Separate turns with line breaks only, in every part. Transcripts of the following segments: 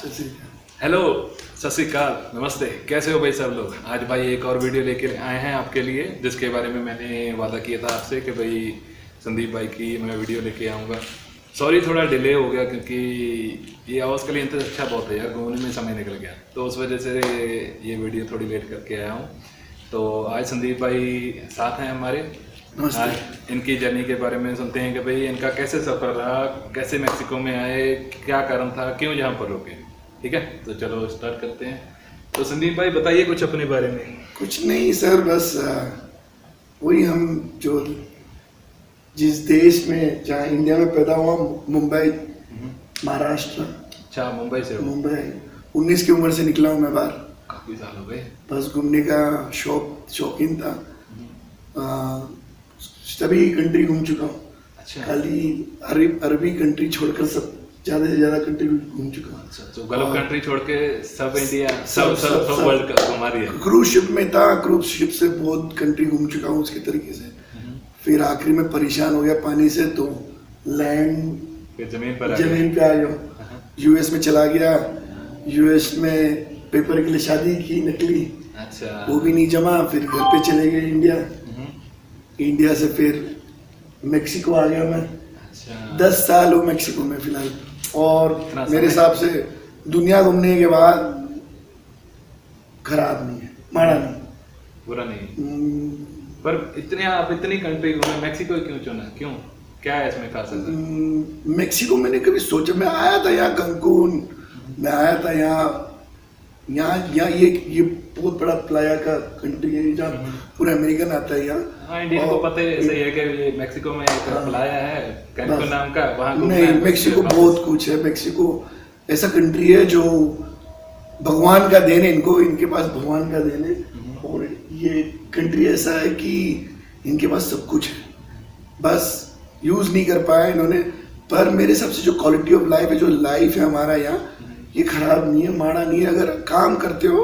Hello, सत श्री अकाल, नमस्ते। कैसे हो भाई सब लोग? आज भाई एक और वीडियो लेके आए हैं आपके लिए, जिसके बारे में मैंने वादा किया था आपसे कि भाई संदीप भाई की मैं वीडियो लेके आऊँगा। सॉरी थोड़ा डिले हो गया, क्योंकि ये आवाज़ के लिए इंतज़ार अच्छा बहुत है यार, घूमने में समय निकल गया, तो उस वजह से ये वीडियो थोड़ी लेट करके आया हूँ। तो आज संदीप भाई साथ हैं हमारे। आज इनकी जर्नी के बारे में सुनते हैं कि भाई इनका कैसे सफ़र रहा, कैसे मैक्सिको में आए, क्या कारण था, क्यों यहाँ पर रुके। ठीक है, तो चलो स्टार्ट करते हैं। तो संदीप भाई बताइए कुछ अपने बारे में।
कुछ नहीं सर, बस वही हम जो जिस देश में, जहाँ इंडिया में पैदा हुआ, मुंबई महाराष्ट्र।
अच्छा, मुंबई से हो?
मुंबई 19 की उम्र से निकला हूँ मैं बाहर।
काफ़ी साल हो गए। बस
घूमने का शौकीन था। सभी कंट्री घूम चुका हूँ।
अच्छा।
खाली अरबी कंट्री छोड़कर सब ज़्यादा से ज़्यादा कंट्री घूम चुका हूँ।
अच्छा, तो गल्फ कंट्री छोड़ के सब इंडिया, सब वर्ल्ड घुमा दिया।
क्रूज शिप में था, क्रूज शिप से बहुत कंट्री घूम चुका हूँ उसके तरीके से। फिर आखिरी में परेशान हो गया पानी से, तो लैंड
जमीन पे
आ गया। यूएस में चला गया। यूएस में पेपर के लिए शादी की नकली।
अच्छा।
वो भी नहीं जमा। फिर घर पे चले गए इंडिया। इंडिया से फिर मेक्सिको आ गया मैं।
अच्छा।
10 साल हो मेक्सिको में फिलहाल। और मेरे हिसाब से दुनिया घूमने के बाद खराब नहीं है, माड़ा नहीं,
बुरा नहीं। पर आप इतनी कंट्री घूमे, मेक्सिको क्यों चुना? क्यों, क्या है इसमें खास?
मेक्सिको मैंने कभी सोचा, मैं आया था यहाँ कैंकून, मैं आया था यहाँ ये बहुत बड़ा प्लाया का कंट्री है जहाँ पूरा अमेरिकन आता है यहाँ।
हाँ, इंडियन को पता है सही है कि ये मेक्सिको में एक प्लाया है कैंकून नाम का, वहाँ
नहीं, मेक्सिको बहुत कुछ है। मेक्सिको ऐसा कंट्री है जो भगवान का देन है इनको, इनके पास भगवान का देन है। और ये कंट्री ऐसा है कि इनके पास सब कुछ है, बस यूज नहीं कर पाया इन्होंने। पर मेरे हिसाब से जो क्वालिटी ऑफ लाइफ है, जो लाइफ है हमारा यहाँ, ये खराब नहीं है, माड़ा नहीं है। अगर काम करते हो,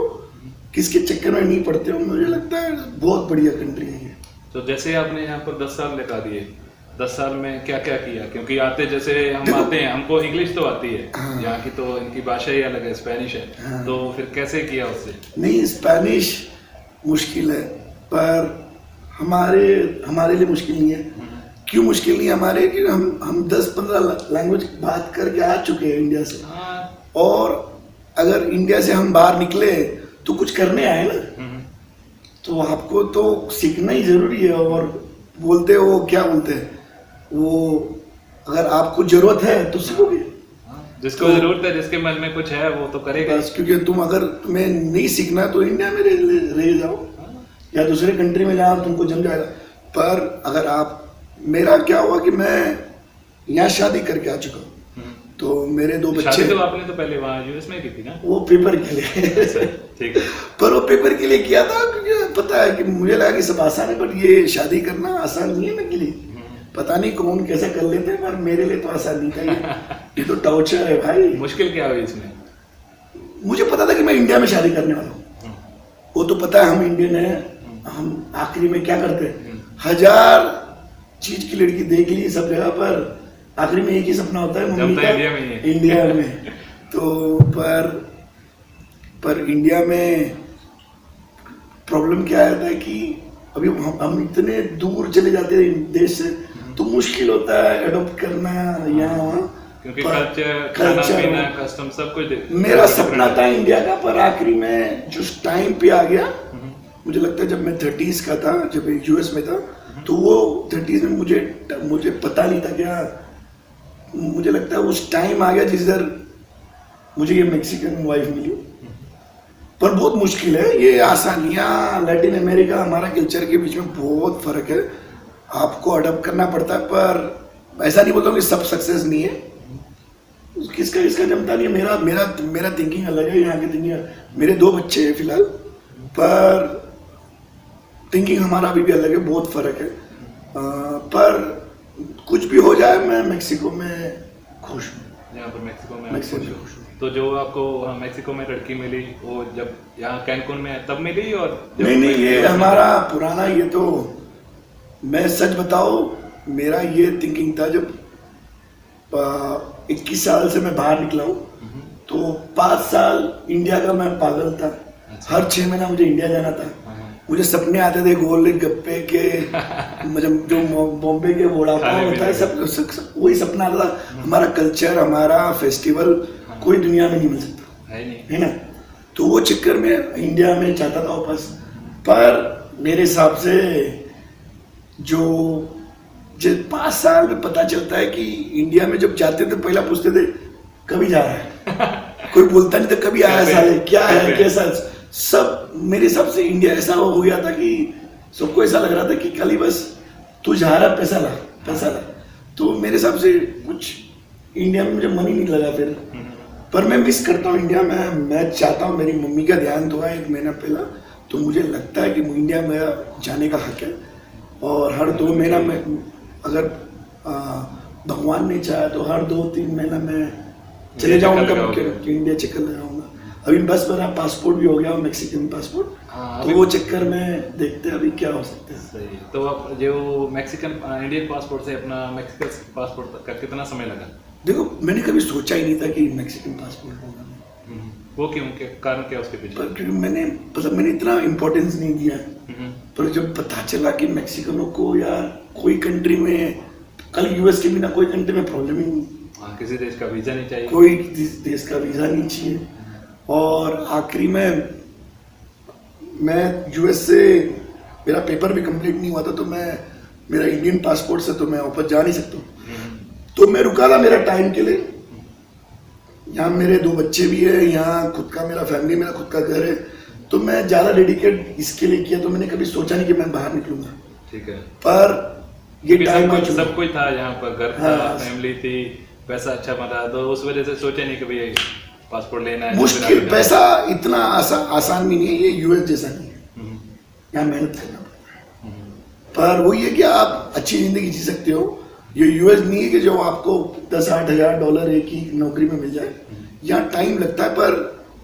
किसके चक्कर में नहीं पड़ते हो, मुझे लगता है बहुत बढ़िया कंट्री है ये।
तो जैसे आपने यहाँ पर 10 साल लगा दिए, 10 साल में क्या क्या किया? क्योंकि आते जैसे हम आते हैं, हमको इंग्लिश तो आती है। हाँ। यहाँ की तो इनकी भाषा ही अलग है, स्पेनिश है। हाँ। तो फिर कैसे किया उससे?
नहीं, स्पेनिश मुश्किल है, पर हमारे लिए मुश्किल नहीं है। क्यों मुश्किल नहीं है हमारे? कि हम 10-15 लैंग्वेज बात करके आ चुके हैं इंडिया से। हाँ। और अगर इंडिया से हम बाहर निकले तो कुछ करने आए ना, तो आपको तो सीखना ही जरूरी है। और बोलते हो, क्या बोलते हैं वो, अगर आपको जरूरत है तो सीखोगे।
जिसको जरूरत है, जिसके मन में कुछ है, वो तो करेगा।
बस, क्योंकि तुम्हें नहीं सीखना है तो इंडिया में रह जाओ या दूसरे कंट्री में जाओ, तुमको जम जाएगा। पर अगर मेरा क्या हुआ कि मैं यहाँ शादी करके आ चुका हूँ, तो मेरे 2 बच्चे।
तो आपने तो पहले वहाँ यूएस में की थी ना? वो
पेपर के लिए।
ठीक है।
पर वो पेपर के लिए किया था, क्योंकि पता है कि मुझे लगा कि सब आसान है, पर ये शादी करना आसान नहीं है मेरे लिए। पता नहीं कौन कैसे कर लेते हैं, पर मेरे लिए तो आसान नहीं था। ये तो टॉर्चर है भाई।
मुश्किल क्या हुई इसमें?
मुझे पता था कि मैं इंडिया में शादी करने वाला हूँ, वो तो पता है, हम इंडियन है। हम आखिरी में क्या करते हैं, 1000 चीज की लड़की देख ली सब जगह, पर आखिरी में एक ही सपना होता है, मम्मी का इंडिया में। तो पर इंडिया में प्रॉब्लम क्या आता है कि अभी हम इतने दूर चले जाते हैं देश से, तो मुश्किल होता है एडॉप्ट करना यहाँ वहाँ,
क्योंकि कल्चर, कस्टम सब कुछ।
मेरा सपना था इंडिया का, पर आखिरी में जो टाइम पे आ गया, मुझे लगता है जब मैं 30s का था, जब यूएस में था, तो वो 30s में मुझे पता नहीं था क्या। मुझे लगता है उस टाइम आ गया जिधर मुझे ये मेक्सिकन वाइफ मिली। पर बहुत मुश्किल है ये। आसानियाँ, लैटिन अमेरिका, हमारा कल्चर के बीच में बहुत फर्क है, आपको अडॉप्ट करना पड़ता है। पर ऐसा नहीं बोलता हूँ कि सब सक्सेस नहीं है, किसका जमता नहीं है। मेरा थिंकिंग अलग है, यहाँ की थिंकिंग। मेरे 2 बच्चे हैं फिलहाल, पर थिंकिंग हमारा अभी भी अलग है, बहुत फर्क है। पर कुछ भी हो जाए, मैं मेक्सिको में खुश हूँ।
यहाँ पर मेक्सिको में खुश हूँ। तो जो आपको मेक्सिको में लड़की मिली, वो जब यहाँ कैंकून में तब मिली? और
नहीं, ये हमारा पुराना, ये तो मैं सच बताओ, मेरा ये थिंकिंग था जब 21 साल से मैं बाहर निकला हूँ, तो 5 साल इंडिया का मैं पागल था। हर 6 महीना मुझे इंडिया जाना था। मुझे सपने आते थे गोले गप्पे के, मतलब जो बॉम्बे के वड़ा पाव होता है, सब वही सपना आता था। हमारा कल्चर, हमारा फेस्टिवल कोई दुनिया में नहीं मिल सकता है ना। तो वो चक्कर में इंडिया में चाहता था वापस। पर मेरे हिसाब से जो 5 साल में पता चलता है कि इंडिया में जब जाते थे पहला पूछते थे कभी जा रहा है। कोई बोलता नहीं था कभी आया साले, क्या है कैसा। सब मेरे हिसाब से इंडिया ऐसा हो गया था कि सबको ऐसा लग रहा था कि खाली बस तू जा रहा, पैसा ला। तो मेरे हिसाब से कुछ इंडिया में मुझे मन ही नहीं लगा फिर। पर मैं मिस करता हूँ इंडिया में। मैं चाहता हूँ, मेरी मम्मी का ध्यान हुआ 1 महीना पहला, तो मुझे लगता है कि इंडिया में जाने का हक है। और हर 2 महीना में अगर भगवान ने चाहा तो हर 2-3 महीना में चले जाऊँगा इंडिया चक्कर लगाऊंगा। अभी बस मेरा पासपोर्ट भी हो गया, मैक्सिकन पासपोर्ट। तो वो चक्कर में देखते हैं अभी क्या हो सकता है।
सही। तो आप जो मैक्सिकन इंडियन पासपोर्ट से अपना मैक्सिकन पासपोर्ट का कितना समय लगा?
देखो मैंने कभी सोचा ही नहीं था कि मैक्सिकन पासपोर्ट होगा।
वो क्यों, कारण क्या उसके पीछे?
पर क्योंकि मैंने इतना इम्पोर्टेंस नहीं दिया। पर जब पता चला कि मैक्सिकनों को यार कोई कंट्री में, कल यूएस के बिना कोई कंट्री में प्रॉब्लम ही नहीं।
किसी देश का वीजा नहीं चाहिए,
कोई देश का वीजा नहीं चाहिए। और आखिरी में मैं यूएस से मेरा पेपर भी कंप्लीट नहीं हुआ था, तो मेरा इंडियन पासपोर्ट से तो मैं वापस जा नहीं सकता। तो मैं रुका था मेरा टाइम के लिए। यहाँ मेरे 2 बच्चे भी है, यहाँ खुद का मेरा फैमिली, मेरा खुद का घर है। तो मैं ज़्यादा डेडिकेट इसके लिए किया। तो मैंने कभी सोचा नहीं कि मैं बाहर निकलूंगा।
ठीक है।
पर ये टाइम
सब कुछ था यहाँ पर, घर था, फैमिली थी, पैसा अच्छा बना, तो उस वजह से सोचा नहीं कि भाई पासपोर्ट लेना है।
मुश्किल, पैसा इतना आसान भी नहीं है, ये यूएस जैसा नहीं है। यहाँ मेहनत करना पड़ता है। पर वही है कि आप अच्छी जिंदगी जी सकते हो। ये यूएस नहीं है कि जो आपको 10-8 हज़ार डॉलर एक ही नौकरी में मिल जाए। यहाँ टाइम लगता है, पर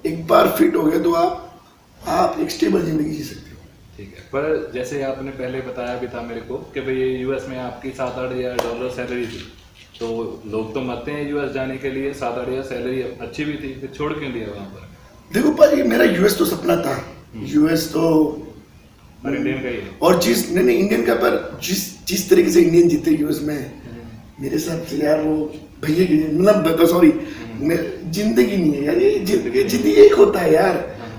एक बार फिट हो गए तो आप एक स्टेबल जिंदगी जी सकते हो।
ठीक है। पर जैसे आपने पहले बताया भी था मेरे को कि भाई यूएस में आपकी 7-8 हज़ार डॉलर सैलरी थी, तो लोग तो मरते हैं यूएस जाने के लिए। 7-8 हज़ार सैलरी अच्छी भी थी, फिर छोड़ क्यों दिया वहाँ पर?
देखो भाई, मेरा यूएस तो सपना था। यूएस तो
इंडियन का ही है।
और नहीं इंडियन का, पर जिस तरीके से इंडियन जीते यूएस में, मेरे हिसाब से यार वो भैया की मतलब सॉरी जिंदगी नहीं है यार। ये जिंदगी एक होता है यार,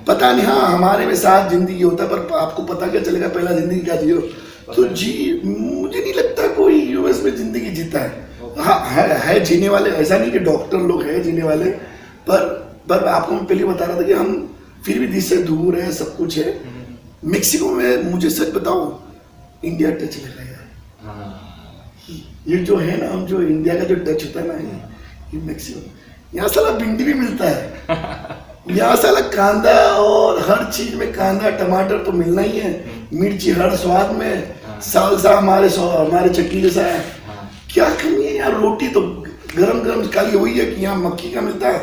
पता नहीं। हाँ हमारे में साथ जिंदगी होता है, पर आपको पता क्या चलेगा पहला जिंदगी क्या जियो। तो मुझे नहीं लगता कोई यूएस में जिंदगी जीता है। हाँ है जीने वाले, ऐसा नहीं कि डॉक्टर लोग हैं जीने वाले। पर आपको मैं पहले बता रहा था कि हम फिर भी देश से दूर है, सब कुछ है। मेक्सिको में मुझे सच बताओ इंडिया टच लग रहा है यार। ये जो है ना, हम जो इंडिया का जो टच होता है ना, ये मेक्सिको, यहाँ साला भिंडी भी मिलता है। यहाँ साला कांदा, और हर चीज में कांदा टमाटर तो मिलना ही है। मिर्ची हर स्वाद में, सालसा हमारे चटनी जैसा है। क्या कमी है यार। रोटी तो गरम खाली वही है कि यहाँ मक्की का मिलता है,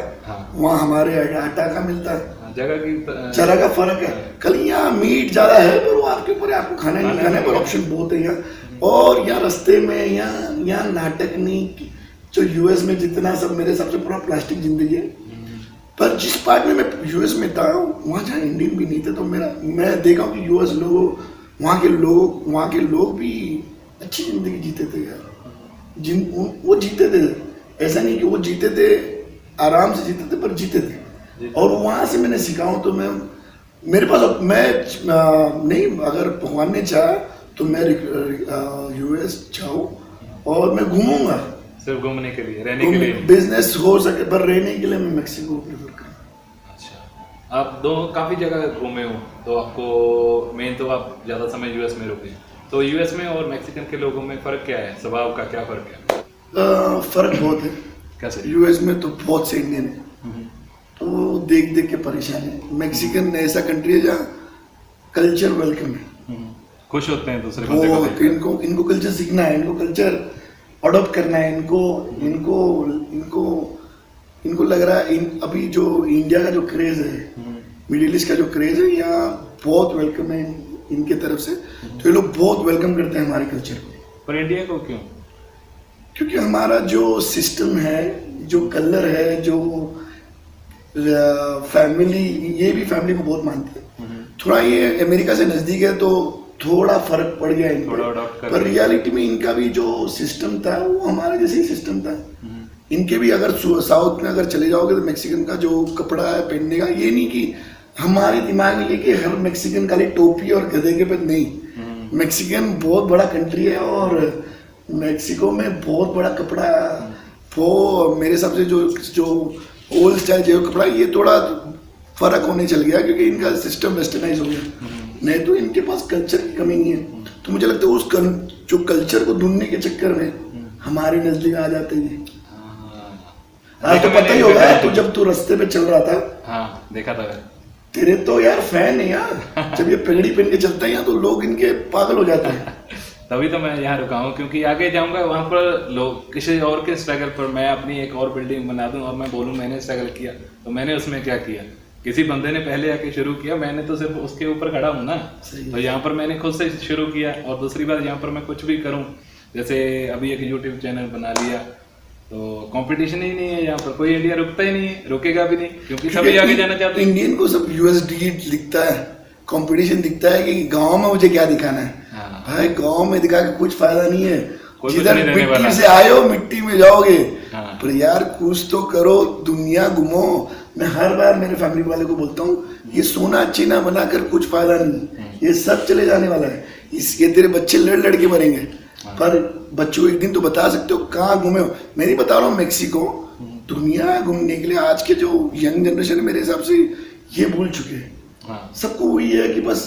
वहाँ हमारे आटा का मिलता है। जगह का फर्क है। कल यहाँ मीट ज्यादा है, पर वो आपके ऊपर है, आपको खाना नहीं खाना है, पर ऑप्शन बहुत है यहाँ। और यहाँ रास्ते में यहाँ नाटक नहीं। जो यूएस में जितना सब मेरे हिसाब से पूरा प्लास्टिक जिंदगी है। पर जिस पार्ट में मैं यूएस में था, वहाँ जहाँ इंडियन भी नहीं थे, तो मैं देखा हूँ कि यूएस लोग, वहाँ के लोग भी अच्छी जिंदगी जीते थे यार। वो जीते थे, ऐसा नहीं कि वो जीते थे आराम से जीते थे, पर जीते थे। और वहाँ से मैंने सीखा हूँ। तो मेरे पास मैं नहीं, अगर भगवान ने चाहा तो मैं यूएस जाऊँ और मैं घूमूंगा।
सिर्फ घूमने के लिए, रहने के लिए
बिजनेस हो सके, पर रहने के लिए मैं मेक्सिको प्रेफर करूँ।
अच्छा, आप काफ़ी जगह घूमे हो, तो आपको मेन तो आप ज़्यादा समय यूएस में रुके। तो यूएस में और मैक्सिकन के लोगों में फ़र्क क्या है? स्वभाव का क्या फ़र्क है?
फ़र्क बहुत है।
कैसे?
यूएस में तो बहुत से इंडियन है, तो देख के परेशान है। मैक्सिकन ऐसा कंट्री है जहाँ कल्चर वेलकम है।
खुश होते हैं दूसरे बंदे को।
इनको कल्चर सीखना है, इनको कल्चर अडॉप्ट करना है। इनको लग रहा है अभी जो इंडिया का जो क्रेज है, मिडिल ईस्ट का जो क्रेज है, यहाँ बहुत वेलकम है इनके तरफ से। तो ये लोग बहुत वेलकम करते हैं हमारे कल्चर को।
पर इंडिया को क्यों?
क्योंकि हमारा जो सिस्टम है, जो कलर है, जो फैमिली, ये भी फैमिली को बहुत मानते हैं। थोड़ा ये अमेरिका से नजदीक है तो थोड़ा फर्क पड़ गया इनको,
थोड़ा अडॉप्ट कर
पर रियलिटी में इनका भी जो सिस्टम था वो हमारे जैसे ही सिस्टम था। इनके भी अगर साउथ में अगर चले जाओगे तो मैक्सिकन का जो कपड़ा है पहनने का, ये नहीं कि हमारे दिमाग में ये कि हर मैक्सिकन खाली टोपी और गधे के पे नहीं। मैक्सिकन बहुत बड़ा कंट्री है और मैक्सिको में बहुत बड़ा कपड़ा, वो मेरे हिसाब से जो ओल्ड स्टाइल जो कपड़ा, ये थोड़ा फर्क होने चल गया क्योंकि इनका सिस्टम वेस्टर्नाइज हो गया। नहीं तो इनके पास कल्चर की कमी नहीं है। तो मुझे लगता है उस जो कल्चर को ढूंढने के चक्कर में हमारे नजदीक आ जाते हैं। आज तो पता ही होगा, तो जब तू रास्ते पे चल रहा था,
हाँ देखा था
तेरे तो यार फैन है यार, जब ये पगड़ी पहन के चलता है यहाँ तो लोग इनके पागल हो जाते हैं।
तभी तो मैं यहाँ रुका हूँ, क्योंकि आगे जाऊंगा वहाँ पर लोग किसी और के स्ट्रगल पर मैं अपनी एक और बिल्डिंग बना दूं और मैं बोलूँ मैंने स्ट्रगल किया, तो मैंने उसमें क्या किया। किसी बंदे ने पहले आके शुरू किया, मैंने तो सिर्फ उसके ऊपर खड़ा हूँ ना। तो यहाँ पर मैंने खुद से शुरू किया। और दूसरी बात, यहाँ पर मैं कुछ भी करूँ, जैसे अभी एक यूट्यूब चैनल बना लिया, तो कंपटीशन ही नहीं है यहाँ पर, कोई इंडिया रुकता ही नहीं है, रुकेगा भी नहीं, क्योंकि सभी आगे जाना चाहते हैं।
इंडियन को सब यूएसडी दिखता है, कंपटीशन दिखता है कि गांव में मुझे क्या दिखाना है। भाई गांव में दिखा के कुछ फायदा नहीं है, जिधर मिट्टी से आए हो मिट्टी में जाओगे। पर यार कुछ तो करो, दुनिया घूमो। मैं हर बार मेरे फैमिली वाले को बोलता हूँ, ये सोना चीना बनाकर कुछ फायदा नहीं, ये सब चले जाने वाला है। इसके तेरे बच्चे लड़ के मरेंगे, पर बच्चों एक दिन तो बता सकते हो कहाँ घूमे हो। मैं नहीं बता रहा हूँ मैक्सिको, दुनिया घूमने के लिए आज के जो यंग जनरेशन है मेरे हिसाब से ये भूल चुके हैं। सबको वही है कि बस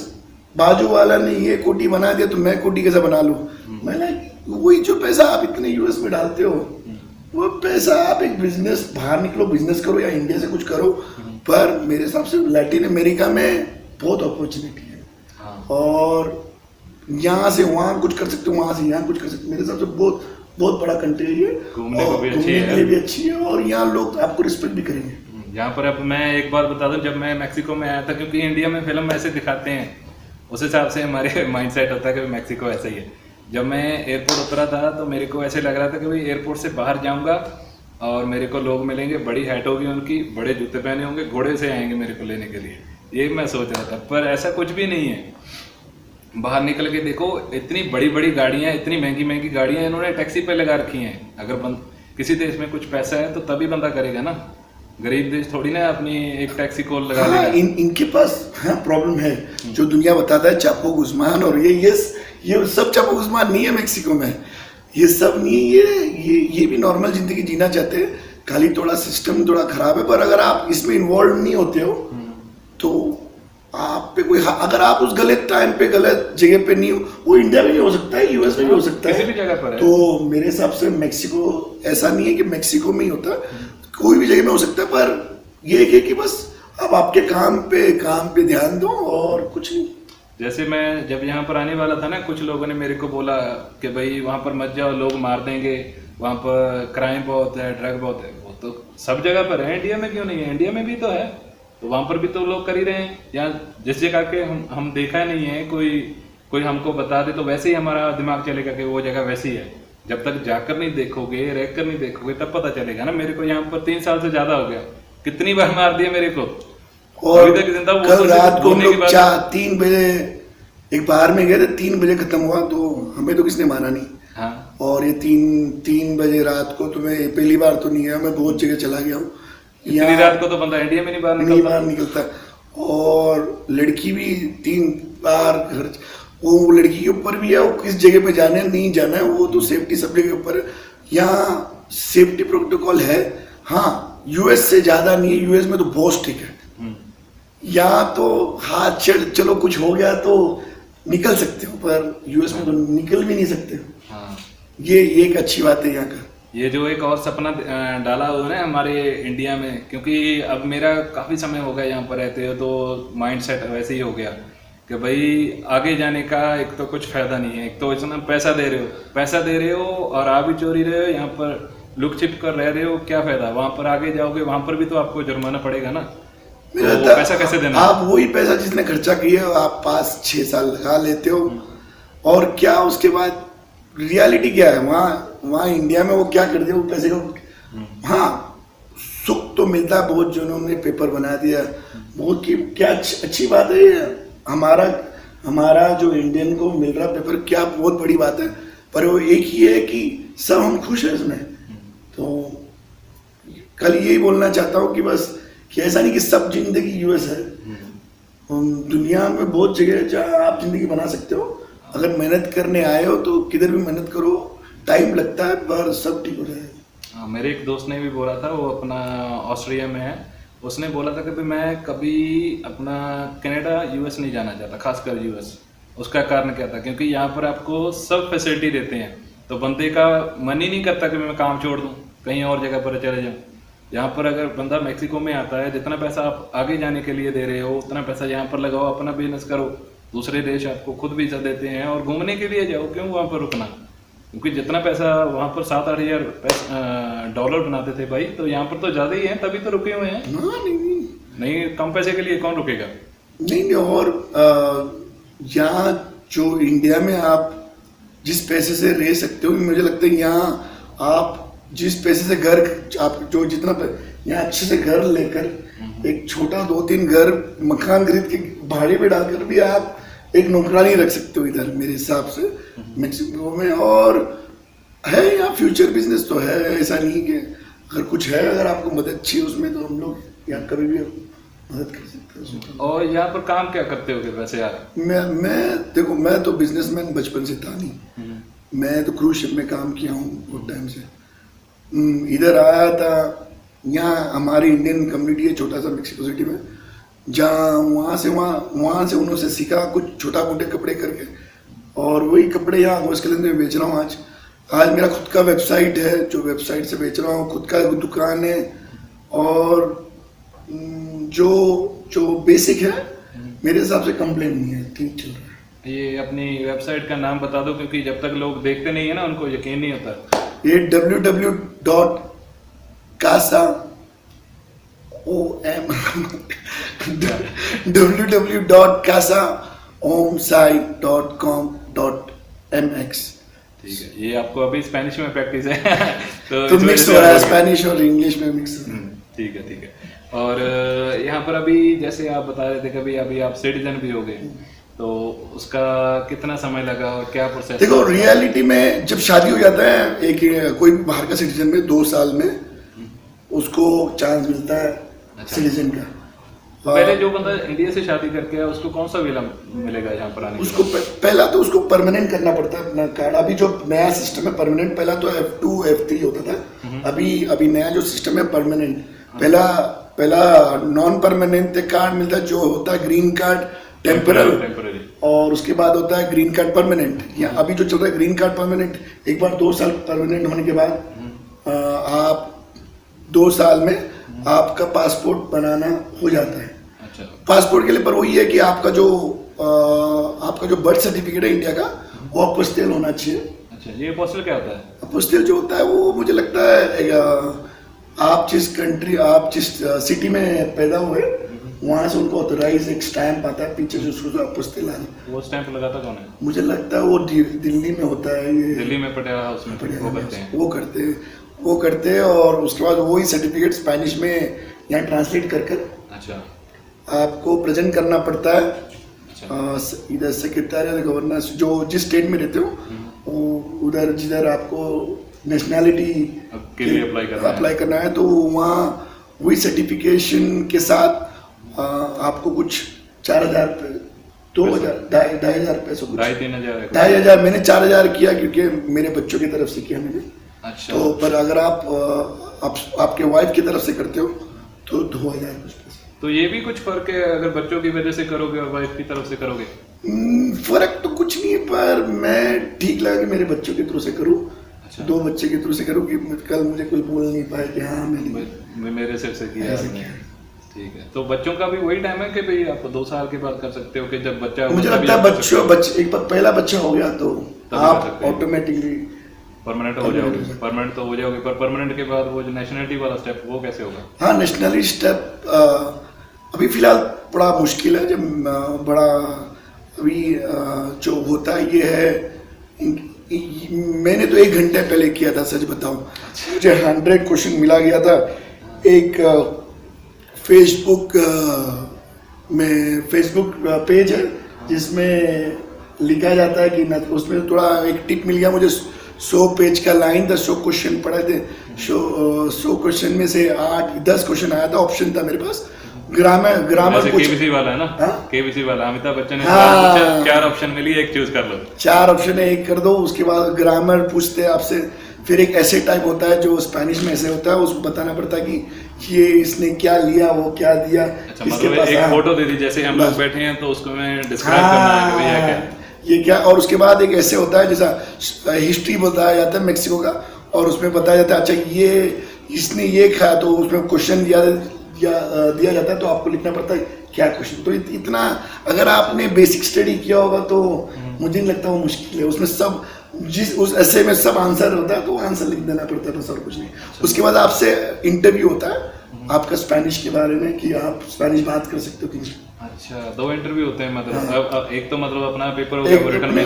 बाजू वाला ने ये कोटी बना दिया तो मैं कोटी कैसा बना लूँ। मैंने वही जो पैसा आप इतने यूएस में डालते हो, वो पैसा आप एक बिजनेस, बाहर निकलो बिजनेस करो या इंडिया से कुछ करो। पर मेरे हिसाब से लैटिन अमेरिका में बहुत अपॉर्चुनिटी है और यहाँ से वहाँ कुछ कर सकते हो, वहाँ से यहाँ कुछ कर सकते हो। मेरे हिसाब से बहुत बहुत बड़ा कंट्री है ये,
घूमने को भी
घूमने के लिए भी अच्छी है और यहाँ लोग आपको रिस्पेक्ट भी करेंगे।
यहाँ पर अब मैं एक बार बता दूं, जब मैं मैक्सिको में आया था, क्योंकि इंडिया में फिल्म ऐसे दिखाते हैं उस हिसाब से हमारे माइंडसेट होता है कि मैक्सिको ऐसा ही है। जब मैं एयरपोर्ट उतरा था तो मेरे को ऐसे लग रहा था कि भाई एयरपोर्ट से बाहर जाऊंगा और मेरे को लोग मिलेंगे, बड़ी हैट होगी उनकी, बड़े जूते पहने होंगे, घोड़े से आएंगे मेरे को लेने के लिए, ये मैं सोच रहा था। पर ऐसा कुछ भी नहीं है। बाहर निकल के देखो, इतनी बड़ी बड़ी गाड़ियाँ, इतनी महंगी महंगी गाड़ियाँ इन्होंने टैक्सी पे लगा रखी हैं। अगर किसी देश में कुछ पैसा है तो तभी बंदा करेगा ना, गरीब देश थोड़ी ना अपनी एक टैक्सी को लगा लेगा।
इनके पास प्रॉब्लम है जो दुनिया बताता है चापो गुज़मान, और ये सब चापो गुज़मान नहीं है मैक्सिको में, ये सब नहीं है। ये भी नॉर्मल जिंदगी जीना चाहते हैं, खाली थोड़ा सिस्टम थोड़ा खराब है। पर अगर आप इसमें इन्वॉल्व नहीं होते हो तो आप पे कोई, अगर आप उस गलत टाइम पे गलत जगह पे नहीं हो, वो इंडिया में भी हो सकता है, यूएस में भी हो सकता है,
किसी भी जगह पर है।
तो मेरे हिसाब से मैक्सिको ऐसा नहीं है कि मैक्सिको में ही होता, कोई भी जगह में हो सकता है। पर ये है कि बस अब आपके काम पे ध्यान दो और कुछ नहीं।
जैसे मैं जब यहाँ पर आने वाला था ना, कुछ लोगों ने मेरे को बोला कि भाई वहाँ पर मत जाओ, लोग मार देंगे, वहाँ पर क्राइम बहुत है, ड्रग बहुत है। वो तो सब जगह पर है, इंडिया में क्यों नहीं है? इंडिया में भी तो है, तो वहाँ पर भी तो लोग कर ही रहे हैं। यहाँ जिस जगह के हम देखा नहीं है, कोई हमको बता दे तो वैसे ही हमारा दिमाग चलेगा कि वो जगह वैसी है। जब तक जाकर नहीं देखोगे, रह कर नहीं देखोगे, तब पता चलेगा ना। मेरे को यहाँ पर 3 साल से ज्यादा हो गया, कितनी बार मार दिया मेरे को।
और कल रात को हम लोग 3 बजे एक बाहर में गए थे, 3 बजे खत्म हुआ, तो हमें तो किसने मारा नहीं।
हाँ।
और ये 3 बजे रात को, तो मैं पहली बार तो नहीं गया, मैं बहुत जगह चला गया हूँ।
इतनी रात को तो बंदा इंडिया में नहीं बाहर
निकलता। और लड़की भी 3 बार घर, वो लड़की के ऊपर भी है, वो किस जगह पे जाना है नहीं जाना है, वो तो सेफ्टी सब जगह के ऊपर है। यहाँ सेफ्टी प्रोटोकॉल है, हाँ यूएस से ज्यादा नहीं है, यूएस में तो बहुत स्ट्रिक्ट है। यहाँ तो हाथ चलो कुछ हो गया तो निकल सकते हो, पर यूएस में तो निकल भी नहीं सकते।
हाँ।
ये एक अच्छी बात है यहाँ का।
ये जो एक और सपना डाला हुआ है हमारे इंडिया में, क्योंकि अब मेरा काफ़ी समय हो गया यहाँ पर रहते हो, तो माइंड सेट वैसे ही हो गया कि भाई आगे जाने का एक तो कुछ फायदा नहीं है। एक तो इतना पैसा दे रहे हो और आ भी चोरी रहे हो, यहाँ पर लुक छिप कर रह रहे हो, क्या फायदा? वहाँ पर आगे जाओगे, वहाँ पर भी तो आपको जुर्माना पड़ेगा ना। तो पैसा कैसे देना?
आप वही पैसा जिसने खर्चा किया आप 5-6 साल लगा लेते हो, और क्या उसके बाद रियलिटी क्या है वहाँ इंडिया में? वो क्या कर दिया वो पैसे को? हाँ, सुख तो मिलता है, बहुत जनों ने पेपर बना दिया, बहुत की क्या अच्छी बात है ये। हमारा जो इंडियन को मिल रहा पेपर, क्या बहुत बड़ी बात है। पर वो एक ही है कि सब हम खुश हैं इसमें। तो कल यही बोलना चाहता हूँ कि बस कि ऐसा नहीं कि सब जिंदगी यूएस है, दुनिया में बहुत जगह है जहाँ आप जिंदगी बना सकते हो। अगर मेहनत करने आए हो तो किधर भी मेहनत करो, टाइम लगता है पर सब ठीक हो जाएगा।
हाँ, मेरे एक दोस्त ने भी बोला था, वो अपना ऑस्ट्रिया में है, उसने बोला था कि भाई मैं कभी अपना कनाडा यूएस नहीं जाना चाहता, खासकर यूएस। उसका कारण क्या था, क्योंकि यहाँ पर आपको सब फैसिलिटी देते हैं, तो बंदे का मन ही नहीं करता कि मैं काम छोड़ दूँ कहीं और जगह पर चले जाऊँ। यहाँ पर अगर बंदा मैक्सिको में आता है, जितना पैसा आप आगे जाने के लिए दे रहे हो उतना पैसा यहाँ पर लगाओ, अपना बिजनेस करो। दूसरे देश आपको खुद वीज़ा देते हैं और घूमने के लिए जाओ, क्यों वहाँ पर रुकना। क्योंकि जितना पैसा वहाँ पर 7-8 हज़ार डॉलर बनाते थे भाई, तो यहाँ पर तो ज़्यादा ही है, तभी तो रुके हुए हैं। नहीं कम पैसे के लिए कौन रुकेगा।
नहीं और यहाँ जो इंडिया में आप जिस पैसे से रह सकते हो, मुझे लगता है यहाँ आप जिस पैसे से घर आप जो जितना यहाँ अच्छे से घर लेकर एक छोटा 2-3 घर मकान खरीद के भाड़े पे डालकर भी आप एक नौकरानी रख सकते हो इधर, मेरे हिसाब से मैक्सिको में। और है यहाँ फ्यूचर बिजनेस तो है, ऐसा नहीं कि अगर कुछ है, अगर आपको मदद चाहिए उसमें तो हम लोग यहाँ कभी भी मदद कर सकते हैं।
और यहाँ पर काम क्या करते हो वैसे यार?
मैं देखो, मैं तो बिजनेसमैन बचपन से था नहीं, मैं तो क्रूज शिप में काम किया हूँ बहुत टाइम से। इधर आया था, यहाँ हमारी इंडियन कम्युनिटी है छोटा सा मेक्सिको सिटी में, जहाँ वहाँ से उन्होंने सीखा कुछ छोटा मोटे कपड़े करके, और वही कपड़े यहाँ मुश्किल में बेच रहा हूँ। आज मेरा खुद का वेबसाइट है, जो वेबसाइट से बेच रहा हूँ, खुद का दुकान है। और जो बेसिक है मेरे हिसाब से कंप्लेन नहीं है, ठीक चल रहा है।
ये अपनी वेबसाइट का नाम बता दो, क्योंकि जब तक लोग देखते नहीं है ना उनको यकीन नहीं होता।
ये www.casaomsai.com.mx।
ठीक है, ये आपको अभी स्पेनिश में प्रैक्टिस है
तो मिक्स हो रहा है, स्पेनिश और इंग्लिश में मिक्स हो रहा है।
ठीक है ठीक है। और यहाँ पर अभी जैसे आप बता रहे थे कभी अभी आप सिटीजन भी हो गए, तो उसका कितना समय लगा और क्या प्रोसेस?
देखो, रियलिटी में जब शादी हो जाता है एक कोई भी बाहर का सिटीजन में 2 साल में उसको चांस मिलता है सिटीजन का।
पहले जो बंदा इंडिया से शादी करके है उसको कौन सा वीजा मिलेगा यहाँ पर आने?
उसको पहला तो उसको परमानेंट करना पड़ता है अपना कार्ड। अभी जो नया सिस्टम है परमानेंट, पहला तो F2 F3 होता था, अभी नया जो सिस्टम है परमानेंट। पहला नॉन परमानेंट कार्ड मिलता है जो होता है ग्रीन कार्ड टेम्पररी, और उसके बाद होता है ग्रीन कार्ड परमानेंट। या अभी जो चल रहा है ग्रीन कार्ड परमानेंट, एक बार 2 साल परमानेंट होने के बाद आप 2 साल में आपका पासपोर्ट बनाना हो जाता है।
अच्छा।
पासपोर्ट के लिए पर वही है कि आपका जो बर्थ सर्टिफिकेट है इंडिया का, वो अपोस्टेल होना चाहिए।
अच्छा, ये अपोस्टेल क्या होता है?
अपोस्टेल जो होता है वो मुझे लगता है आप जिस सिटी में पैदा हुए वहां से उनको ऑथराइज एक स्टैंप आता है पीछे, जो उसको अपोस्टेल आना।
वो स्टैंप लगाता कौन है?
मुझे लगता है वो दिल्ली में होता है, ये
दिल्ली में पटियाला हाउस में
वो करते हैं और उसके बाद वही सर्टिफिकेट स्पेनिश में यहाँ ट्रांसलेट कर
अच्छा
आपको प्रेजेंट करना पड़ता है।
अच्छा।
इधर सेक्रेटरी गवर्नर जो जिस स्टेट में रहते हो उधर जिधर आपको नेशनैलिटी
के लिए
अप्लाई करना है, तो वहाँ वही सर्टिफिकेशन के साथ आपको कुछ 4,000 2,000 2,500 पैसे, 2,500 मैंने 4,000 किया क्योंकि मेरे बच्चों की तरफ से किया मैंने।
अच्छा।
तो पर अगर आपके वाइफ की तरफ से करते हो तो 2,000 कुछ पैसे।
तो ये भी कुछ फर्क है अगर बच्चों की वजह से करोगे और वाइफ की तरफ से करोगे?
फर्क तो कुछ नहीं है, पर मैं ठीक लगा कि मेरे बच्चों के थ्रू से करूँ।
अच्छा।
2 बच्चे के थ्रू से करूँ कि कल मुझे कोई बोल नहीं पाए कि हाँ
मैं मेरे सिर से किया। ठीक है, तो बच्चों का भी वही टाइम है कि भाई आप 2 साल के बाद कर सकते हो कि जब बच्चा,
मुझे लगता है एक बार पहला बच्चा हो गया तो आप ऑटोमेटिकली
परमानेंट हो जाओगे। परमानेंट तो हो जाओगे, पर परमानेंट के बाद वो जो नेशनलिटी वाला स्टेप वो कैसे होगा?
हाँ, नेशनलिटी स्टेप अभी फिलहाल बड़ा मुश्किल है। जब बड़ा अभी जो होता है ये है, मैंने तो 1 घंटे पहले किया था, सच बताऊं मुझे 100 क्वेश्चन मिला गया था एक फेसबुक में फेसबुक पेज है जिसमें लिखा जाता है कि न, उसमें थोड़ा एक टिप मिल गया मुझे। 100 पेज का लाइन था, 100 क्वेश्चन पढ़े थे। 100 क्वेश्चन में से 8-10 क्वेश्चन आया था, ऑप्शन था मेरे पास। ग्रामर कुछ
केबीसी वाला है ना,
हाँ?
केबीसी वाला अमिताभ बच्चन ने
हाँ।
4 ऑप्शन मिली, एक चूज कर लो।
4 ऑप्शन है, एक कर दो। उसके बाद ग्रामर पूछते हैं आपसे, फिर एक ऐसे टाइप होता है जो स्पेनिश में ऐसे होता है, उसको बताना पड़ता है कि ये इसने क्या लिया, वो क्या दिया।
अच्छा, मतलब एक फोटो दे दी, जैसे हम लोग बैठे हैं तो उसको मैं डिस्क्राइब करना है कि भैया क्या
ये क्या। और उसके बाद एक ऐसे होता है जैसा हिस्ट्री बताया जाता है मेक्सिको का, और उसमें बताया जाता है अच्छा ये इसने ये खाया, तो उसमें क्वेश्चन दिया जाता है, तो आपको लिखना पड़ता है क्या क्वेश्चन। तो इतना अगर आपने बेसिक स्टडी किया होगा तो मुझे नहीं लगता वो मुश्किल है। उसमें सब उस ऐसे में सब आंसर होता है, तो आंसर लिख देना पड़ता है, बस और कुछ नहीं। उसके बाद आपसे इंटरव्यू होता है आपका स्पेनिश के बारे में कि आप स्पेनिश बात कर सकते हो कि नहीं।
अच्छा, 2 इंटरव्यू होते हैं मतलब। अब एक तो मतलब अपना पेपर हो गया रिटन में,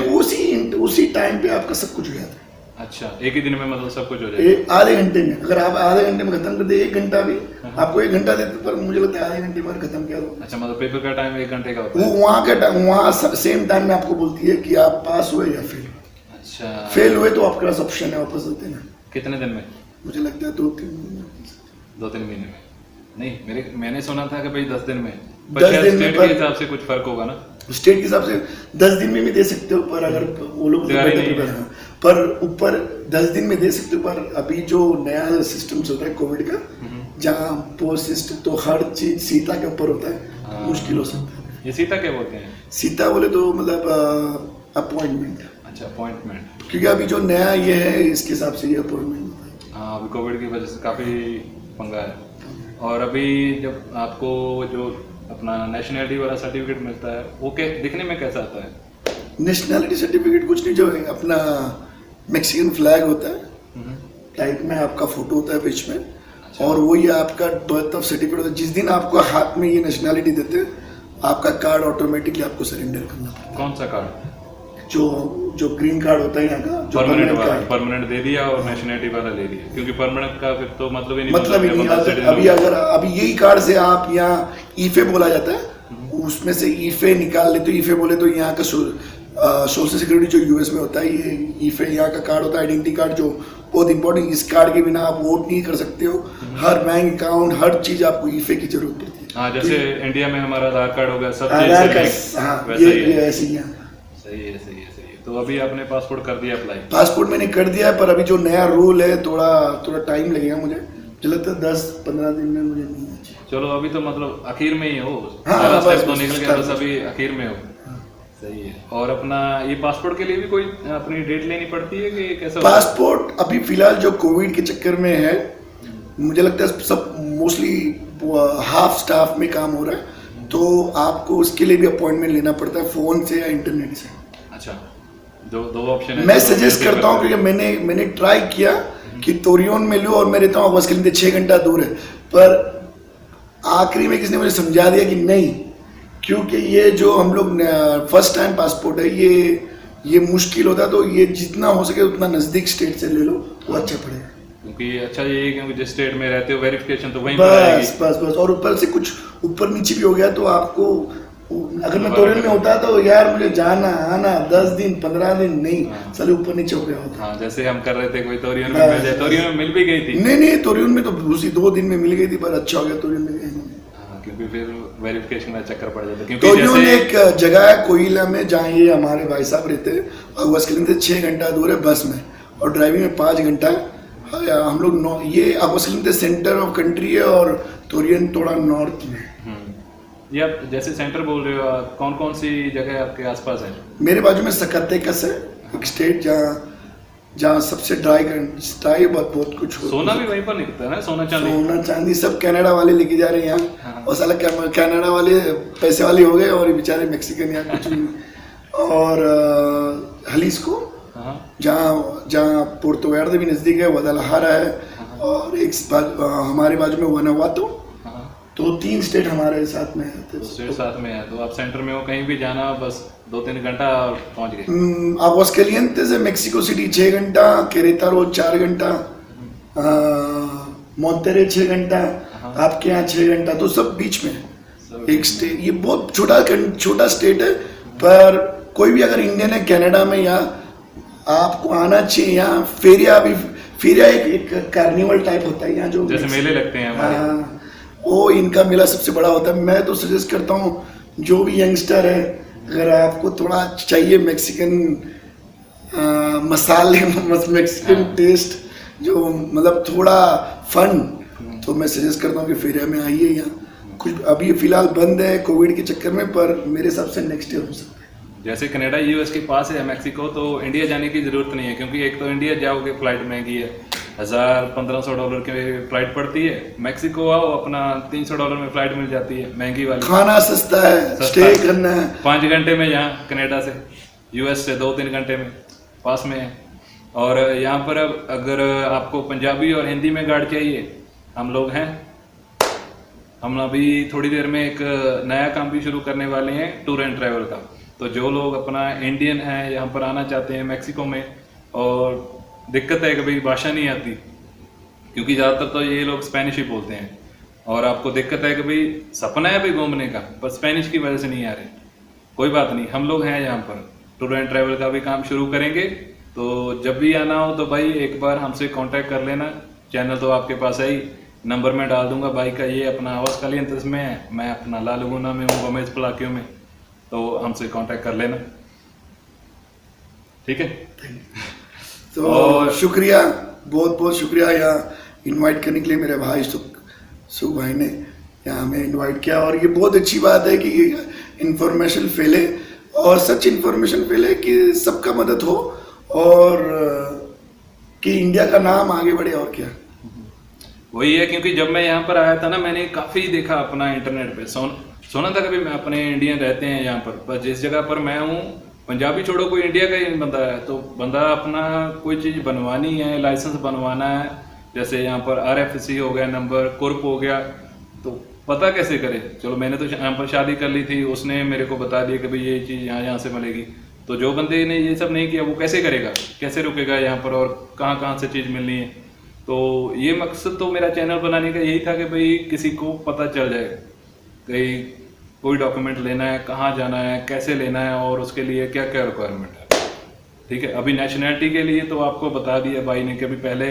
उसी टाइम पे आपका सब कुछ हो जाता है।
अच्छा, एक ही दिन में मतलब सब कुछ हो जाएगा।
आधे घंटे में, अगर आप आधे घंटे में खत्म कर दे, 1 घंटा भी आपको 1 घंटा देते, पर मुझे लगता है आधे घंटे में खत्म किया दो।
अच्छा, मतलब पेपर का टाइम 1 घंटे का होता
वो
है।
वहाँ का टाइम, वहाँ सेम टाइम में आपको बोलती है कि आप पास हुए या फेल।
अच्छा,
फेल हुए तो आपके पास ऑप्शन है वापस देते ना।
कितने दिन में?
मुझे लगता है 2-3 दिन में।
2-3 महीने में नहीं, मैंने सुना था कि भाई 10 दिन में।
10 दिन में,
स्टेट के हिसाब से कुछ फर्क होगा ना।
स्टेट के हिसाब से 10 दिन में भी दे सकते हो, पर अगर वो लोग पर ऊपर 10 दिन में दे सकते हो। पर अभी जो नया सिस्टम चल रहा है कोविड का, जहाँ पोस्ट सिस्टम तो हर चीज सीता के ऊपर होता है, मुश्किल हो सकता है।
ये सीता क्या बोलते हैं?
सीता बोले तो मतलब अपॉइंटमेंट।
अच्छा, अपॉइंटमेंट।
क्योंकि अभी जो नया ये है इसके हिसाब से ये अपॉइंटमेंट होता है।
हाँ, अभी कोविड की वजह से काफ़ी पंगा है। और अभी जब आपको जो अपना नेशनलिटी वाला सर्टिफिकेट मिलता है, वो दिखने में कैसा आता है?
नेशनलिटी सर्टिफिकेट कुछ नहीं, जो है अपना मैक्सिकन फ्लैग होता है, टाइप में आपका फोटो होता है बीच में, और वही आपका बर्थ ऑफ सर्टिफिकेट होता है। जिस दिन आपको हाथ में ये नेशनलिटी देते हैं, आपका कार्ड ऑटोमेटिकली आपको सरेंडर करना पड़ता है।
कौन सा कार्ड?
जो ग्रीन कार्ड होता है यहाँ का, जो
परमानेंट वाला,
कार्ड।
परमानेंट दे दिया और नेशनलिटी वाला ले लिया, क्योंकि परमानेंट का फिर तो मतलब ही नहीं।
मतलब ही नहीं। अभी यही कार्ड से आप यहाँ ईफे बोला जाता है, उसमें से ईफे निकाल लेते हो। ईफे बोले तो यहाँ का सोशल सिक्योरिटी जो यूएस में होता है, ये ईफे यहाँ का कार्ड होता है, आइडेंटिटी कार्ड, जो बहुत इंपॉर्टेंट। इस कार्ड के बिना आप वोट नहीं कर सकते हो। हर बैंक अकाउंट, हर चीज आपको ईफे की जरूरत पड़ती है।
हाँ, जैसे इंडिया में हमारा आधार कार्ड हो गया, सब
आधार कार्ड, हाँ, ये ऐसे ही है।
सही है, सही है, सही है। तो अभी आपने पासपोर्ट कर दिया अप्लाई?
पासपोर्ट मैंने कर दिया है, पर अभी जो नया रूल है थोड़ा टाइम लगेगा मुझे लगता है 10-15 दिन में मुझे नहीं है।
चलो, अभी तो मतलब आखिर में ही हो।
हाँ,
बस तो निकल गया, बस अभी आखिर में हो। सही है। और अपना ये पासपोर्ट के लिए भी कोई अपनी डेट लेनी पड़ती है कि कैसा?
पासपोर्ट अभी फिलहाल जो कोविड के चक्कर में है, मुझे लगता है सब मोस्टली हाफ स्टाफ में काम हो रहा है, तो आपको उसके लिए भी अपॉइंटमेंट लेना पड़ता है, फोन से या इंटरनेट से।
अच्छा, दो ऑप्शन है।
मैं सजेस्ट करता हूँ, क्योंकि मैंने ट्राई किया कि तोरियोन में लूँ, और मैं रहता हूँ अगुस्कलिंते 6 घंटा दूर है, पर आखिरी में किसी ने मुझे समझा दिया कि नहीं, क्योंकि ये जो हम लोग फर्स्ट टाइम पासपोर्ट है, ये मुश्किल होता है, तो ये जितना हो सके उतना नजदीक स्टेट से ले लो, वो अच्छा पड़ेगा।
क्योंकि अच्छा ये है, क्योंकि जिस स्टेट में रहते हो वेरिफिकेशन तो वहीं पर आएगी।
बस और ऊपर से कुछ ऊपर नीचे भी हो गया तो आपको, अगर मैं तोरियोन में होता तो यार मुझे जाना आना 10 दिन 15 दिन नहीं, साले ऊपर नीचे हो गया होता।
हाँ, जैसे हम कर रहे थे, कोई तोरियोन में मिल जाए। तोरियोन में मिल भी गई थी?
नहीं, तोरियोन में तो उसी 2 दिन में मिल गई थी, पर अच्छा हो गया तोरियोन में गई।
क्योंकि फिर वेरिफिकेशन का चक्कर पड़ जाता है। क्योंकि
तोरियोन एक जगह है कोयला में, जहाँ ये हमारे भाई साहब रहते हैं, अगुस्कलिंते 6 घंटा दूर है बस में, और ड्राइविंग में 5 घंटा। हम लोग ये अगुस्कलिंते सेंटर ऑफ कंट्री है, और तोरियोन थोड़ा नॉर्थ में।
ये आप जैसे सेंटर बोल रहे हो, कौन कौन सी जगह आपके आसपास है?
मेरे बाजू में सकतेकस है, एक स्टेट जहाँ सबसे ड्राई बहुत कुछ हो।
सोना भी वहीं पर निकलता है ना? सोना चांदी
सब कनाडा वाले लेके जा रहे हैं यहाँ।
हाँ।
और साला कनाडा वाले पैसे वाले हो गए, और बेचारे मैक्सिकन यहाँ कुछ नहीं। और हलीस्को, जहाँ पुर्तो वेर्दे भी नजदीक है, गुadalajara है, और एक हमारे बाजू में वनावातो। तो 3 स्टेट हमारे साथ में है।
तो स्टेट साथ में है, तो आप सेंटर में हो, कहीं भी जाना बस 2-3 घंटा और पहुंच गए।
अगुस्कलिंते से मेक्सिको सिटी 6 घंटा, केरेतारो 4 घंटा, मोंटेरे 6 घंटा, आपके यहाँ 6 घंटा, तो सब बीच में
सब
है। एक स्टेट, ये बहुत छोटा स्टेट है, पर कोई भी अगर इंडियन है कनाडा में, यहाँ आपको आना चाहिए। यहाँ फेरिया एक कार्निवल टाइप होता है यहाँ, जो
जैसे मेले लगते हैं हमारे।
हाँ, वो इनका मेला सबसे बड़ा होता है। मैं तो सजेस्ट करता हूँ जो भी यंगस्टर है, अगर आपको थोड़ा चाहिए मैक्सिकन मसाले, मैक्सिकन टेस्ट, जो मतलब थोड़ा फन, तो मैं सजेस्ट करता हूँ कि फेरिया में आइए। यहाँ कुछ अभी फिलहाल बंद है कोविड के चक्कर में, पर मेरे हिसाब से नेक्स्ट ईयर हो सकता है।
जैसे कनाडा यूएस के पास है मैक्सिको, तो इंडिया जाने की ज़रूरत नहीं है, क्योंकि एक तो इंडिया जाओगे फ्लाइट महंगी है, $1000-1500 की फ्लाइट पड़ती है। मैक्सिको आओ अपना $300 में फ्लाइट मिल जाती है, महंगी वाली।
खाना सस्ता है, स्टे करना है
5 घंटे में, यहाँ कनाडा से, यूएस से 2-3 घंटे में, पास में है। और यहाँ पर अब अगर आपको पंजाबी और हिंदी में गाइड चाहिए, हम लोग हैं। हम अभी थोड़ी देर में एक नया काम भी शुरू करने वाले हैं, टूर एंड ट्रैवल का। तो जो लोग अपना इंडियन हैं, यहाँ पर आना चाहते हैं मैक्सिको में, और दिक्कत है कि भाई भाषा नहीं आती, क्योंकि ज़्यादातर तो ये लोग स्पेनिश ही बोलते हैं, और आपको दिक्कत है कि भाई सपना है भाई घूमने का, पर स्पेनिश की वजह से नहीं आ रहे। कोई बात नहीं, हम लोग हैं यहाँ पर, टूर एंड ट्रैवल का भी काम शुरू करेंगे। तो जब भी आना हो तो भाई एक बार हमसे कांटेक्ट कर लेना। चैनल तो आपके पास है ही, नंबर मैं डाल दूंगा भाई का। ये अपना आवास कलियंतस में है, मैं अपना लालगुना में हूँ, गोमेज पलाकियों में, तो हमसे कांटेक्ट कर लेना, ठीक है।
तो शुक्रिया, बहुत बहुत शुक्रिया यहाँ इनवाइट करने के लिए मेरे भाई सुख भाई ने यहाँ हमें इनवाइट किया। और ये बहुत अच्छी बात है कि इंफॉर्मेशन फैले, और सच इंफॉर्मेशन फैले कि सबका मदद हो, और कि इंडिया का नाम आगे बढ़े। और क्या
वही है, क्योंकि जब मैं यहाँ पर आया था ना, मैंने काफ़ी देखा अपना इंटरनेट पे, सुना था कभी मैं अपने इंडियन रहते हैं यहाँ पर जिस जगह पर मैं हूँ, पंजाबी छोड़ो, कोई इंडिया का ही बंदा है, तो बंदा अपना कोई चीज़ बनवानी है, लाइसेंस बनवाना है, जैसे यहाँ पर RFC हो गया, नंबर कुर्प हो गया, तो पता कैसे करे। चलो मैंने तो यहाँ पर शादी कर ली थी, उसने मेरे को बता दिया कि भाई ये चीज़ यहाँ से मिलेगी। तो जो बंदे ने ये सब नहीं किया, वो कैसे करेगा, कैसे रुकेगा यहाँ पर, और कहाँ से चीज़ मिलनी है। तो ये मकसद तो मेरा चैनल बनाने का यही था कि भाई किसी को पता चल जाए, कहीं कोई डॉक्यूमेंट लेना है, कहाँ जाना है, कैसे लेना है, और उसके लिए क्या क्या रिक्वायरमेंट है, ठीक है। अभी नेशनैलिटी के लिए तो आपको बता दिया भाई ने कि अभी पहले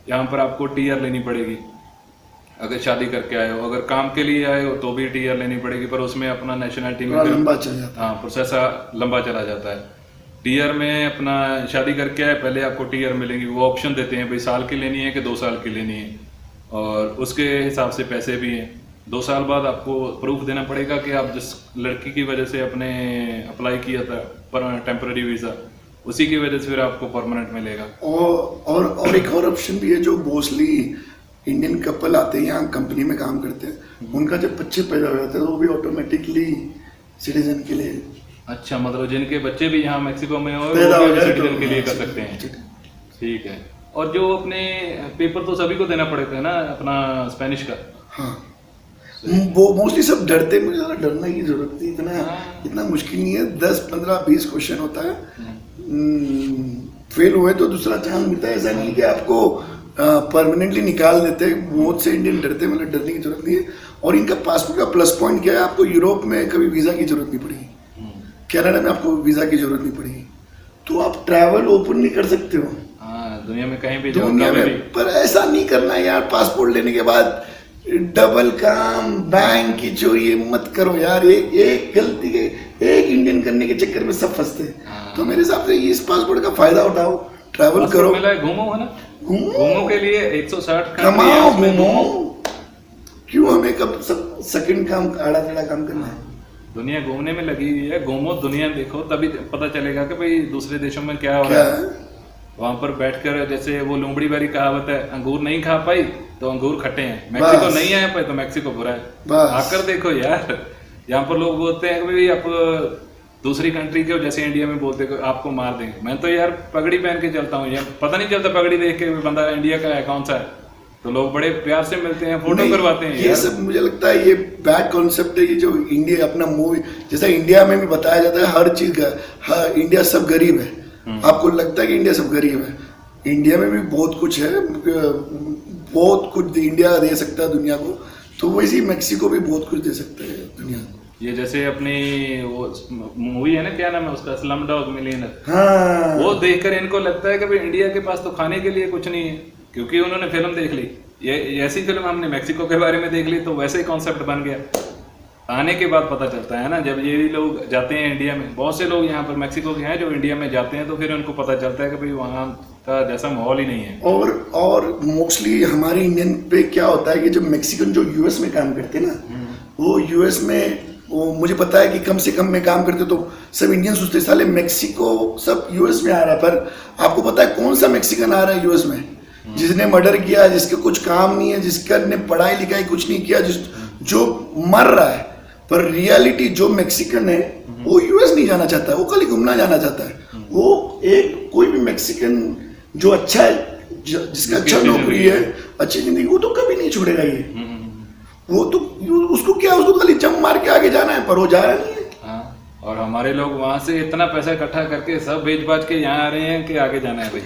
यहाँ पर आपको TR लेनी पड़ेगी अगर शादी करके आए हो। अगर काम के लिए आए हो तो भी TR लेनी पड़ेगी, पर उसमें अपना नेशनैलिटी में
लंबा चल जाता है।
हाँ, प्रोसेस लंबा चला जाता है। TR में अपना शादी करके आए, पहले आपको TR मिलेंगी, वो ऑप्शन देते हैं भाई साल की लेनी है कि 2 साल की लेनी है, और उसके हिसाब से पैसे भी हैं। 2 साल बाद आपको प्रूफ देना पड़ेगा कि आप जिस लड़की की वजह से अपने अप्लाई किया था पर टेम्पररी वीज़ा, उसी की वजह से फिर आपको परमानेंट मिलेगा।
और एक और ऑप्शन भी है, जो मोस्टली इंडियन कपल आते हैं यहाँ कंपनी में काम करते हैं, उनका जब बच्चे पैदा हो जाते हैं तो वो भी ऑटोमेटिकली सिटीजन के लिए।
अच्छा, मतलब जिनके बच्चे भी यहाँ मैक्सिको में हो,
पैदा हो जाए
सिटीजन
तो
के लिए कर सकते हैं, ठीक है। और जो अपने पेपर तो सभी को देना पड़ेगा ना अपना स्पेनिश का।
हाँ, वो मोस्टली सब डरते हैं, मुझे ज़्यादा डरने की जरूरत नहीं, इतना मुश्किल नहीं है। 10, 15, 20 क्वेश्चन होता है, फेल हुए तो दूसरा चांस मिलता है। ऐसा नहीं कि आपको परमानेंटली निकाल देते हैं। बहुत से इंडियन डरते हैं, मतलब डरने की जरूरत नहीं है। और इनका पासपोर्ट का प्लस पॉइंट क्या है, आपको यूरोप में कभी वीज़ा की जरूरत नहीं पड़ेगी, कनाडा में आपको वीज़ा की जरूरत नहीं पड़ेगी, तो आप ट्रैवल ओपन नहीं कर सकते हो
दुनिया में कहीं भी
दुनिया में। पर ऐसा नहीं करना यार, पासपोर्ट लेने के बाद डबल काम, बैंक की चोरी मत करो यार। एक गलती के, एक इंडियन करने के चक्कर में सब फंसते हैं। तो मेरे हिसाब से इस पासपोर्ट का फायदा उठाओ, ट्रैवल करो,
घूमो, है ना, घूमो के लिए 160
कमाओ, घूमो। क्यों हमें कब सब सेकंड काम, आड़ा टेढ़ा काम करना है।
दुनिया घूमने में लगी हुई है, घूमो, दुनिया देखो, तभी पता चलेगा कि भाई दूसरे देशों में क्या हो रहा है। वहां पर बैठकर, जैसे वो लोमड़ी वाली कहावत है, अंगूर नहीं खा पाई तो अंगूर खट्टे हैं, मैक्सिको नहीं आया पाए तो मैक्सिको बुरा है। आकर देखो यार, यहाँ पर लोग बोलते हैं कि भाई आप दूसरी कंट्री के, जैसे इंडिया में बोलते हैं आपको मार देंगे। मैं तो यार पगड़ी पहन के चलता हूँ यार, पता नहीं चलता पगड़ी देख के बंदा इंडिया का है कौन सा है, तो लोग बड़े प्यार से मिलते हैं, फोटो करवाते हैं।
ये सब मुझे लगता है ये बैड कॉन्सेप्ट है, ये जो इंडिया अपना मूवी, जैसा इंडिया में भी बताया जाता है हर चीज का, इंडिया सब गरीब है। आपको लगता है कि इंडिया सब गरीब है, इंडिया में भी बहुत कुछ है, बहुत कुछ इंडिया दे सकता है दुनिया को, तो वैसे ही मेक्सिको भी बहुत कुछ दे सकते हैं दुनिया को।
ये जैसे अपनी वो मूवी है ना, क्या नाम है उसका, स्लम डॉग मिलियनेयर,
हाँ
वो देखकर इनको लगता है कि भाई इंडिया के पास तो खाने के लिए कुछ नहीं है, क्योंकि उन्होंने फिल्म देख ली। ये ऐसी फिल्म हमने मेक्सिको के बारे में देख ली, तो वैसे ही कॉन्सेप्ट बन गया। आने के बाद पता चलता है ना, जब ये लोग जाते हैं इंडिया में, बहुत से लोग यहाँ पर मेक्सिको के हैं जो इंडिया में जाते हैं, तो फिर उनको पता चलता है कि भाई वहाँ का जैसा माहौल ही नहीं है।
और मोस्टली हमारे इंडियन पे क्या होता है कि जब मैक्सिकन जो यूएस में काम करते हैं ना, वो यूएस में, वो मुझे पता है कि कम से कम में काम करते, तो सब इंडियन सोचते साले मेक्सिको सब यूएस में आ रहा है। पर आपको पता है कौन सा मैक्सिकन आ रहा है यूएस में? जिसने मर्डर किया, जिसके कुछ काम नहीं है, जिसका ने पढ़ाई लिखाई कुछ नहीं किया, जो मर रहा है। पर रियलिटी जो मैक्सिकन है वो यूएस नहीं जाना चाहता है, वो खाली घूमना जाना चाहता है। वो एक कोई भी मैक्सिकन जो अच्छा है, जिसका अच्छा नौकरी है, अच्छी जिंदगी, वो तो कभी नहीं छोड़ेगा ये। वो तो उसको क्या, उसको खाली जंप मार के आगे जाना है, पर वो जा रहा नहीं है।
हाँ, और हमारे लोग वहां से इतना पैसा इकट्ठा करके सब बेच बाज के यहाँ आ रहे हैं कि आगे जाना है भाई।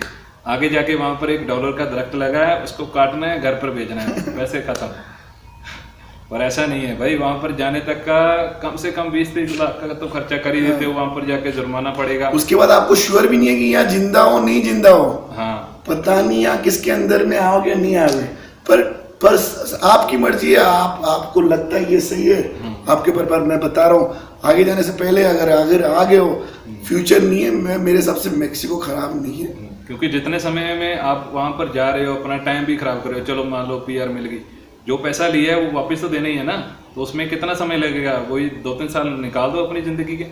आगे जाके वहां पर $1 का दरख्त लगा है, उसको काटना है, घर पर बेचना है, पैसे खत्म। पर ऐसा नहीं है भाई, वहां पर जाने तक का कम से कम 20-30 लाख का तो खर्चा कर ही देते हो, वहां पर जाके जुर्माना पड़ेगा।
उसके बाद आपको श्योर भी नहीं है कि यहाँ जिंदा हो नहीं जिंदा हो।
हाँ,
पता नहीं यहाँ किसके अंदर में आओगे नहीं आओगे। पर आपकी मर्जी है, आपको लगता है ये सही है आपके पर मैं बता रहा हूँ, आगे जाने से पहले अगर आगे हो, फ्यूचर नहीं है। मेरे हिसाब से मेक्सिको खराब नहीं है,
क्योंकि जितने समय में आप वहां पर जा रहे हो, अपना टाइम भी खराब कर रहे हो। चलो मान लो PR मिल गई, जो पैसा लिया है वो वापस तो देना ही है ना, तो उसमें कितना समय लगेगा? वही 2-3 साल निकाल दो अपनी जिंदगी के,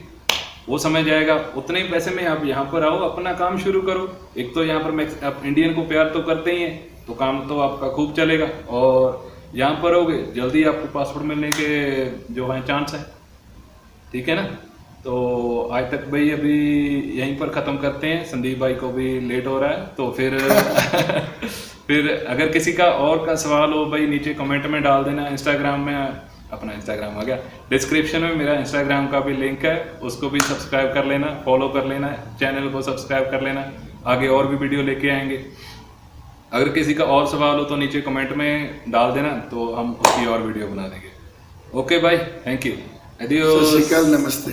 वो समय जाएगा। उतने ही पैसे में आप यहाँ पर आओ, अपना काम शुरू करो। एक तो यहाँ पर आप इंडियन को प्यार तो करते ही हैं, तो काम तो आपका खूब चलेगा। और यहाँ पर रहोगे, जल्दी आपको पासपोर्ट मिलने के जो है चांस है, ठीक है ना। तो आज तक भाई अभी यहीं पर ख़त्म करते हैं, संदीप भाई को भी लेट हो रहा है, तो फिर फिर अगर किसी का और का सवाल हो भाई नीचे कमेंट में डाल देना। इंस्टाग्राम में, अपना इंस्टाग्राम आ गया, डिस्क्रिप्शन में मेरा इंस्टाग्राम का भी लिंक है, उसको भी सब्सक्राइब कर लेना, फॉलो कर लेना, चैनल को सब्सक्राइब कर लेना। आगे और भी वीडियो लेके आएंगे। अगर किसी का और सवाल हो तो नीचे कमेंट में डाल देना, तो हम उसकी और वीडियो बना देंगे। ओके भाई, थैंक यू, एडियोस,
सत श्री अकाल, नमस्ते।